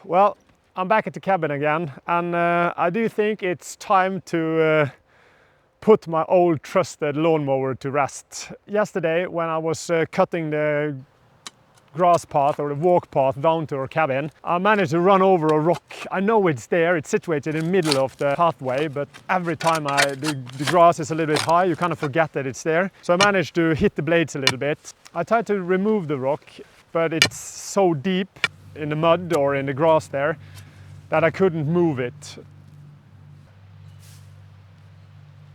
Well, I'm back at the cabin again, and I do think it's time to put my old trusted lawnmower to rest. Yesterday, when I was cutting the grass path or the walk path down to our cabin, I managed to run over a rock. I know it's there, it's situated in the middle of the pathway, but every time the grass is a little bit high, you kind of forget that it's there. So I managed to hit the blades a little bit. I tried to remove the rock, but it's so deep in the mud or in the grass there that I couldn't move it.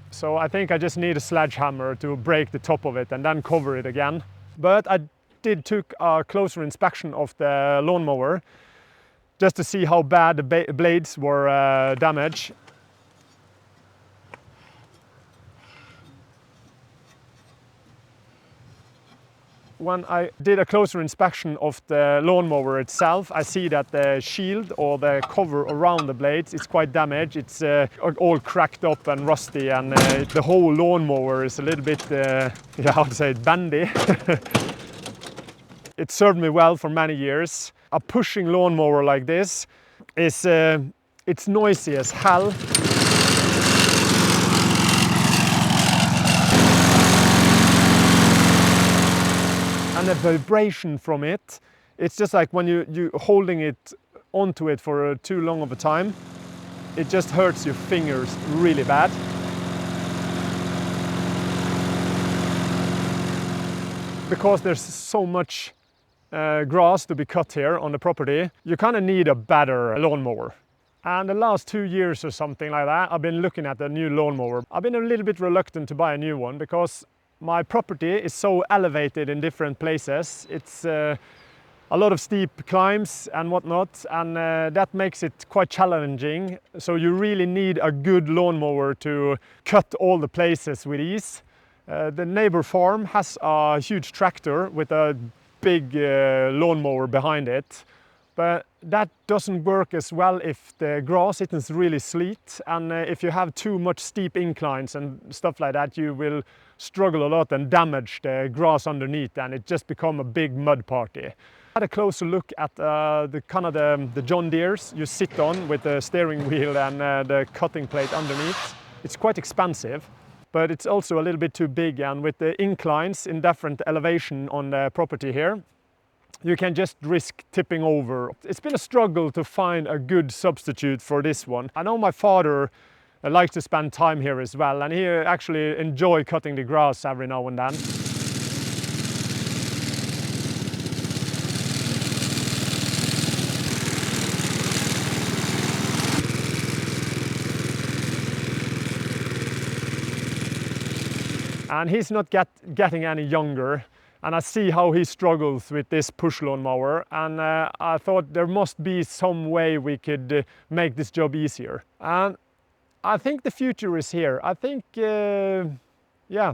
So I think I just need a sledgehammer to break the top of it and then cover it again. But I took a closer inspection of the lawnmower just to see how bad the blades were damaged. When I did a closer inspection of the lawnmower itself, I see that the shield or the cover around the blades is quite damaged. It's all cracked up and rusty, and the whole lawnmower is a little bit, how to say it, bendy. It served me well for many years. A pushing lawnmower like this is it's noisy as hell. And the vibration from it, it's just like when you're holding it onto it for too long of a time, it just hurts your fingers really bad. Because there's so much grass to be cut here on the property, you kind of need a better lawnmower. And the last 2 years or something like that, I've been looking at a new lawnmower. I've been a little bit reluctant to buy a new one because my property is so elevated in different places. It's a lot of steep climbs and whatnot, and that makes it quite challenging. So you really need a good lawnmower to cut all the places with ease. The neighbor farm has a huge tractor with a big lawnmower behind it, but that doesn't work as well if the grass isn't really sleet, and if you have too much steep inclines and stuff like that, you will struggle a lot and damage the grass underneath, and it just become a big mud party. I had a closer look at the John Deeres you sit on with the steering wheel and the cutting plate underneath. It's quite expensive, but it's also a little bit too big, and with the inclines in different elevation on the property here, you can just risk tipping over. It's been a struggle to find a good substitute for this one. I know my father likes to spend time here as well, and he actually enjoys cutting the grass every now and then. And he's not getting any younger. And I see how he struggles with this push lawnmower, and I thought there must be some way we could make this job easier. And I think the future is here. I think, yeah.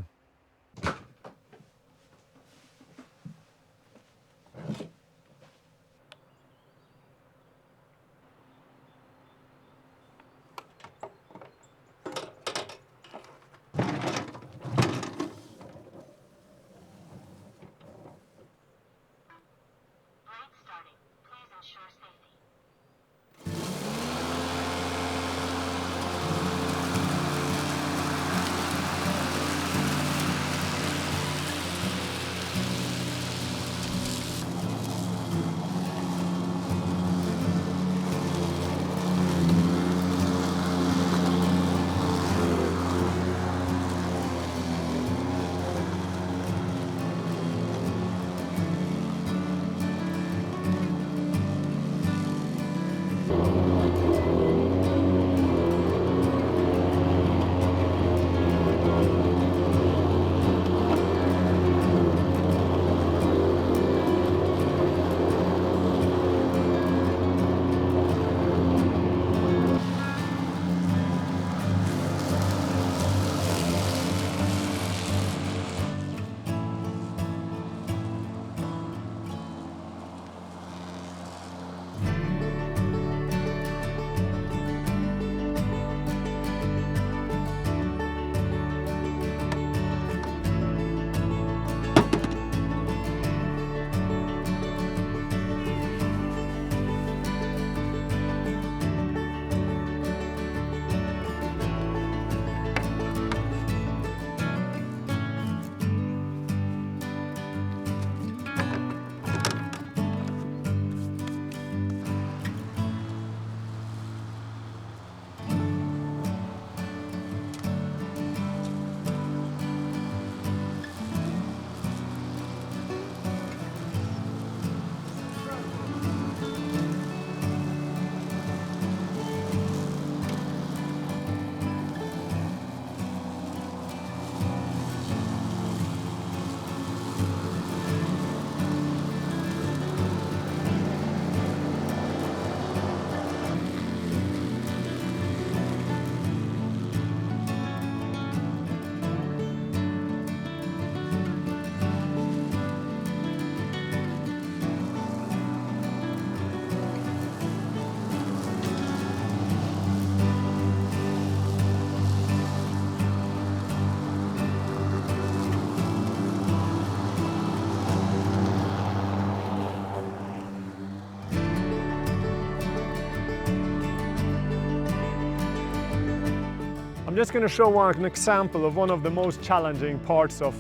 just going to show an example of one of the most challenging parts of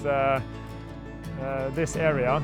this area.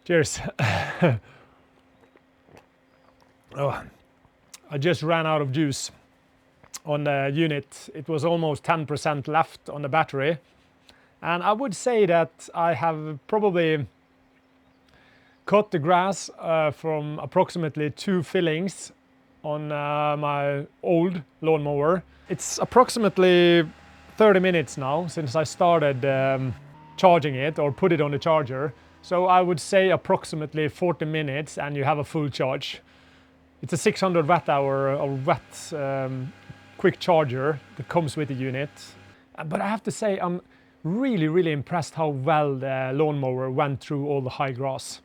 Cheers. Oh, I just ran out of juice on the unit. It was almost 10% left on the battery. And I would say that I have probably cut the grass from approximately 2 fillings on my old lawnmower. It's approximately 30 minutes now since I started charging it or put it on the charger. So I would say approximately 40 minutes and you have a full charge. It's a 600 watt hour or watt quick charger that comes with the unit. But I have to say I'm really impressed how well the lawnmower went through all the high grass.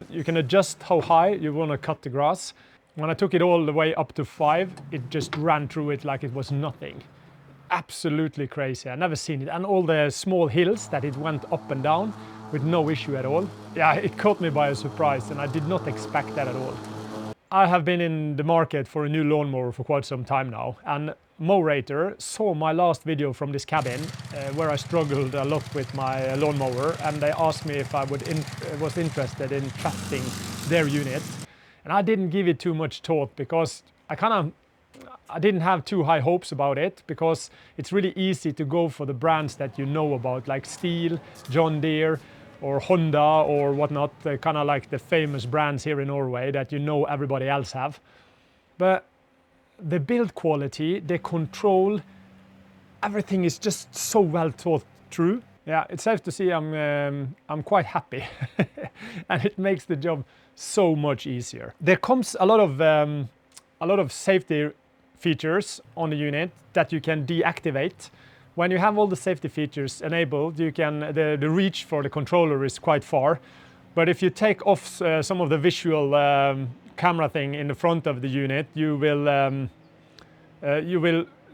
You can adjust how high you want to cut the grass. When I took it all the way up to 5, it just ran through it like it was nothing. Absolutely crazy. I've never seen it. And all the small hills that it went up and down with no issue at all. Yeah, it caught me by a surprise and I did not expect that at all. I have been in the market for a new lawnmower for quite some time now, and MowRator saw my last video from this cabin where I struggled a lot with my lawnmower, and they asked me if I was interested in testing their unit. And I didn't give it too much thought because I didn't have too high hopes about it, because it's really easy to go for the brands that you know about, like Stihl, John Deere, or Honda or whatnot, kind of like the famous brands here in Norway that you know everybody else have. But the build quality, the control, everything is just so well thought through. Yeah, it's safe to say I'm quite happy and it makes the job so much easier. There comes a lot of safety features on the unit that you can deactivate. When you have all the safety features enabled, you can the reach for the controller is quite far. But if you take off some of the visual camera thing in the front of the unit,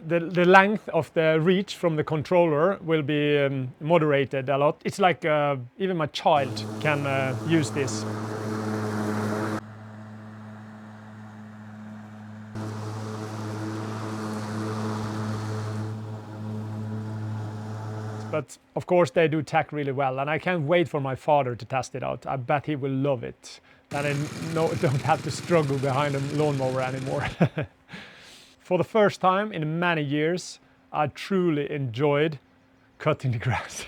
the length of the reach from the controller will be moderated a lot. It's like even my child can use this. But of course they do tack really well, and I can't wait for my father to test it out. I bet he will love it. And I don't have to struggle behind a lawnmower anymore. For the first time in many years, I truly enjoyed cutting the grass.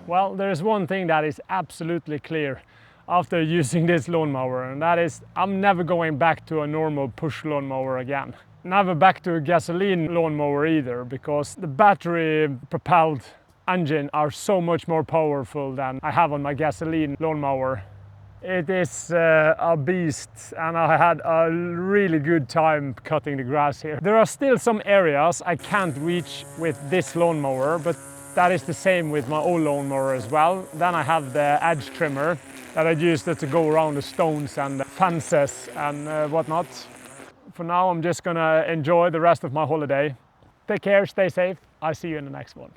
Well, there is one thing that is absolutely clear after using this lawnmower, and that is I'm never going back to a normal push lawnmower again. Never back to a gasoline lawnmower either, because the battery propelled engine are so much more powerful than I have on my gasoline lawnmower. It is a beast, and I had a really good time cutting the grass here. There are still some areas I can't reach with this lawnmower, but that is the same with my old lawnmower as well. Then I have the edge trimmer that I use to go around the stones and the fences and whatnot. For now, I'm just gonna enjoy the rest of my holiday. Take care, stay safe. I'll see you in the next one.